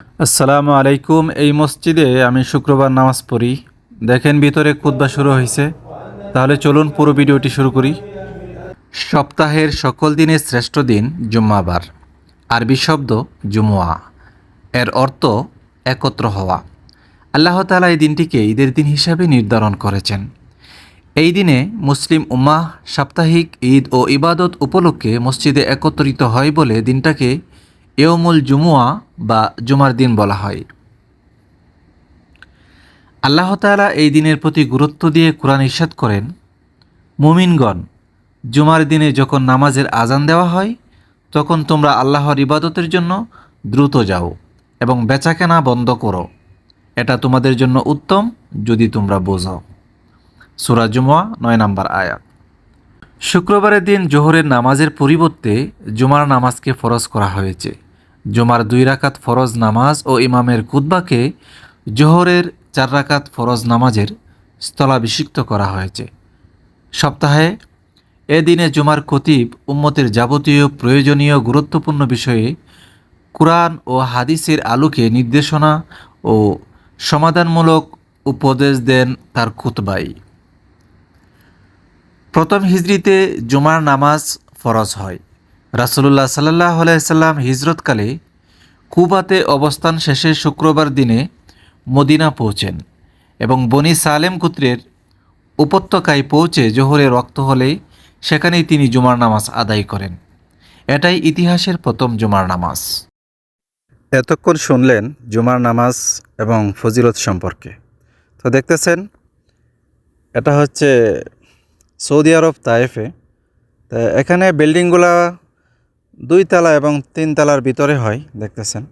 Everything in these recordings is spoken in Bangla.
আসসালামু আলাইকুম। এই মসজিদে আমি শুক্রবার নামাজ পড়ি। দেখেন ভিতরে খুতবা শুরু হয়েছে। তাহলে চলুন পুরো ভিডিওটি শুরু করি। সপ্তাহের সকল দিনের শ্রেষ্ঠ দিন জুম্মাবার। আরবি শব্দ জুমুয়া, এর অর্থ একত্র হওয়া। আল্লাহ তাআলা এই দিনটিকে ঈদের দিন হিসাবে নির্ধারণ করেছেন। এই দিনে মুসলিম উম্মাহ সাপ্তাহিক ঈদ ও ইবাদত উপলক্ষে মসজিদে একত্রিত হয় বলে দিনটাকে ইয়মুল জুমুয়া বা জুমার দিন বলা হয়। আল্লাহ তাআলা এই দিনের প্রতি গুরুত্ব দিয়ে কুরআন ইরশাদ করেন, মুমিনগণ, জুমার দিনে যখন নামাজের আজান দেওয়া হয় তখন তোমরা আল্লাহর ইবাদতের জন্য দ্রুত যাও এবং বেচাকেনা বন্ধ করো। এটা তোমাদের জন্য উত্তম যদি তোমরা বোঝো। সূরা জুমুয়া ৯ নম্বর আয়াত। শুক্রবারের দিন জোহরের নামাজের পরিবর্তে জুমার নামাজকে ফরজ করা হয়েছে। জুমার ২ রাকাত ফরজ নামাজ ও ইমামের খুতবাকে জোহরের ৪ রাকাত ফরজ নামাজের স্থলাভিষিক্ত করা হয়েছে। সপ্তাহে এ দিনে জুমার খতিব উম্মতের যাবতীয় প্রয়োজনীয় গুরুত্বপূর্ণ বিষয়ে কুরআন ও হাদিসের আলোকে নির্দেশনা ও সমাধানমূলক উপদেশ দেন তার খুতবায়। প্রথম হিজরিতে জুমার নামাজ ফরজ হয়। রাসূলুল্লাহ সাল্লাল্লাহু আলাইহি সাল্লাম হিজরতকালে কুবাতে অবস্থান শেষে শুক্রবার দিনে মদিনা পৌঁছেন এবং বনি সালেম গোত্রের উপত্যকায় পৌঁছে জোহরের ওয়াক্ত হলেই সেখানেই তিনি জুমার নামাজ আদায় করেন। এটাই ইতিহাসের প্রথম জুমার নামাজ। এতক্ষণ শুনলেন জুমার নামাজ এবং ফজিলত সম্পর্কে। তো দেখতেছেন, এটা হচ্ছে সৌদি আরব তায়েফে। তা এখানে বিল্ডিংগুলা ২ তলা এবং ৩ তলার ভিতরে হয় দেখতেছেন,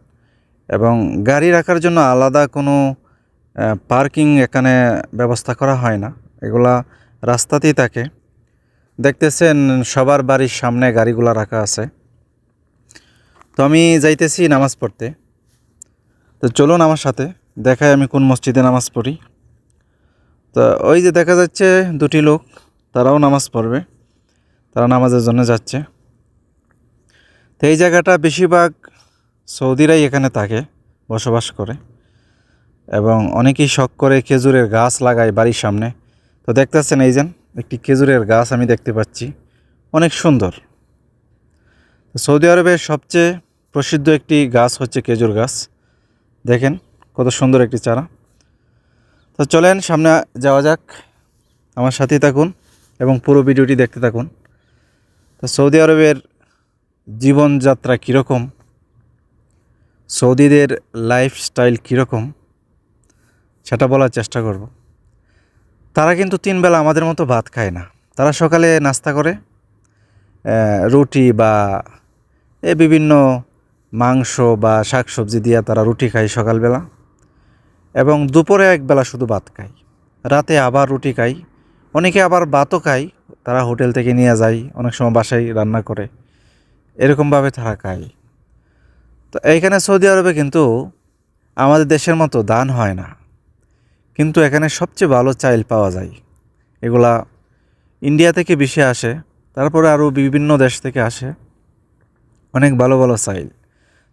এবং গাড়ি রাখার জন্য আলাদা কোনো পার্কিং এখানে ব্যবস্থা করা হয় না, এগুলা রাস্তাতেই থাকে। দেখতেছেন সবার বাড়ির সামনে গাড়িগুলা রাখা আছে। তো আমি যাইতেছি নামাজ পড়তে। তো চলুন আমার সাথে, দেখাই আমি কোন মসজিদে নামাজ পড়ি। তো ওই যে দেখা যাচ্ছে দুটি লোক, তারাও নামাজ পড়বে, তারা নামাজের জন্য যাচ্ছে। তো এই জায়গাটা বেশিরভাগ সৌদিরাই এখানে থাকে, বসবাস করে, এবং অনেকেই শখ করে খেজুরের গাছ লাগায় বাড়ির সামনে। তো দেখতেছেন এই যে একটি খেজুরের গাছ আমি দেখতে পাচ্ছি, অনেক সুন্দর। সৌদি আরবের সবচেয়ে প্রসিদ্ধ একটি গাছ হচ্ছে খেজুর গাছ। দেখেন কত সুন্দর একটি চারা। তো চলেন সামনে যাওয়া যাক, আমার সাথেই থাকুন এবং পুরো ভিডিওটি দেখতে থাকুন। তো সৌদি আরবের জীবনযাত্রা কীরকম, সৌদিদের লাইফস্টাইল কীরকম, সেটা বলার চেষ্টা করব। তারা কিন্তু ৩ বেলা আমাদের মতো ভাত খায় না। তারা সকালে নাস্তা করে রুটি বা বিভিন্ন মাংস বা শাকসবজি দিয়ে তারা রুটি খায় সকালবেলা, এবং দুপুরে একবেলা শুধু ভাত খায়, রাতে আবার রুটি খায়। অনেকে আবার ভাতও খায়, তারা হোটেল থেকে নিয়ে যায়, অনেক সময় বাসায় রান্না করে, এরকমভাবে তারা খায়। তো এইখানে সৌদি আরবে কিন্তু আমাদের দেশের মতো দান হয় না, কিন্তু এখানে সবচেয়ে ভালো চাইল পাওয়া যায়। এগুলা ইন্ডিয়া থেকে বেশি আসে, তারপরে আরও বিভিন্ন দেশ থেকে আসে, অনেক ভালো ভালো চাইল।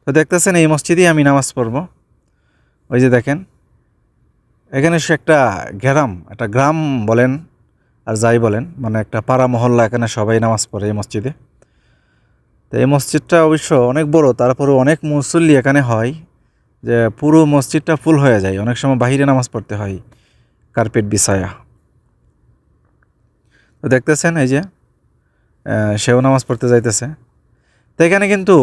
তো দেখতেছেন এই মসজিদেই আমি নামাজ পড়ব। ওই যে দেখেন এখানে একটা একটা গ্রাম বলেন আর যাই বলেন, মানে একটা পাড়া মহল্লা, এখানে সবাই নামাজ পড়ে এই মসজিদে। তো এই মসজিদটা অবশ্য অনেক বড়, তারপরেও অনেক মুসল্লি এখানে হয় যে পুরো মসজিদটা ফুল হয়ে যায়। অনেক সময় বাহিরে নামাজ পড়তে হয় কার্পেট বিছায়া। তো দেখতেছেন এই যে সেও নামাজ পড়তে যাইতেছে। তো এখানে কিন্তু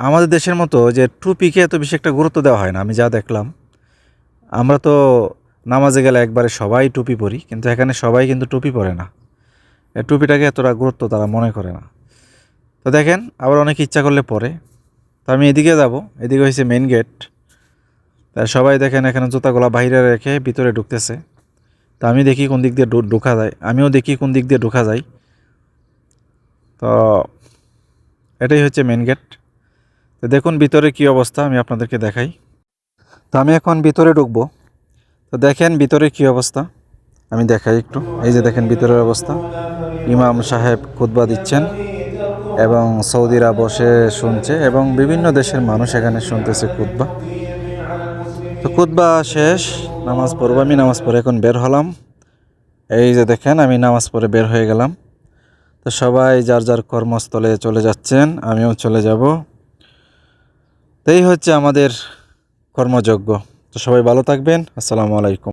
আমাদের দেশের মতো যে টুপিকে এত বেশি একটা গুরুত্ব দেওয়া হয় না। আমি যা দেখলাম, আমরা তো নামাজে গেলে একবারে সবাই টুপি পরি, কিন্তু এখানে সবাই কিন্তু টুপি পরে না, এই টুপিটাকে এতটা গুরুত্ব তারা মনে করে না। তো দেখেন আবার অনেকে ইচ্ছা করলে পরে। তো আমি এদিকে যাব, এদিকে হয়েছে মেইন গেট। তা সবাই দেখেন এখানে জুতাগুলা বাইরে রেখে ভিতরে ঢুকতেছে। তো আমি দেখি কোন দিক দিয়ে ঢোকা যায়, আমিও দেখি কোন দিক দিয়ে ঢোকা যায়। তো এটাই হচ্ছে মেইন গেট। তো দেখুন ভিতরে কি অবস্থা, আমি আপনাদেরকে দেখাই। তো আমি এখন ভিতরে ঢুকবো। তো দেখেন ভিতরে কি অবস্থা, আমি দেখাই একটু। এই যে দেখেন ভিতরের অবস্থা, ইমাম সাহেব খুতবা দিচ্ছেন এবং সৌদিরা বসে শুনছে, এবং বিভিন্ন দেশের মানুষ এখানে শুনতেছে খুতবা। খুতবা শেষ, নামাজ পড়বো। আমি নামাজ পড়ে এখন বের হলাম। এই যে দেখেন আমি নামাজ পড়ে বের হয়ে গেলাম। তো সবাই যার যার কর্মস্থলে চলে যাচ্ছেন, আমিও চলে যাব। তো এই হচ্ছে আমাদের কর্মযজ্ঞ। তো সবাই ভালো থাকবেন। আসসালামু আলাইকুম।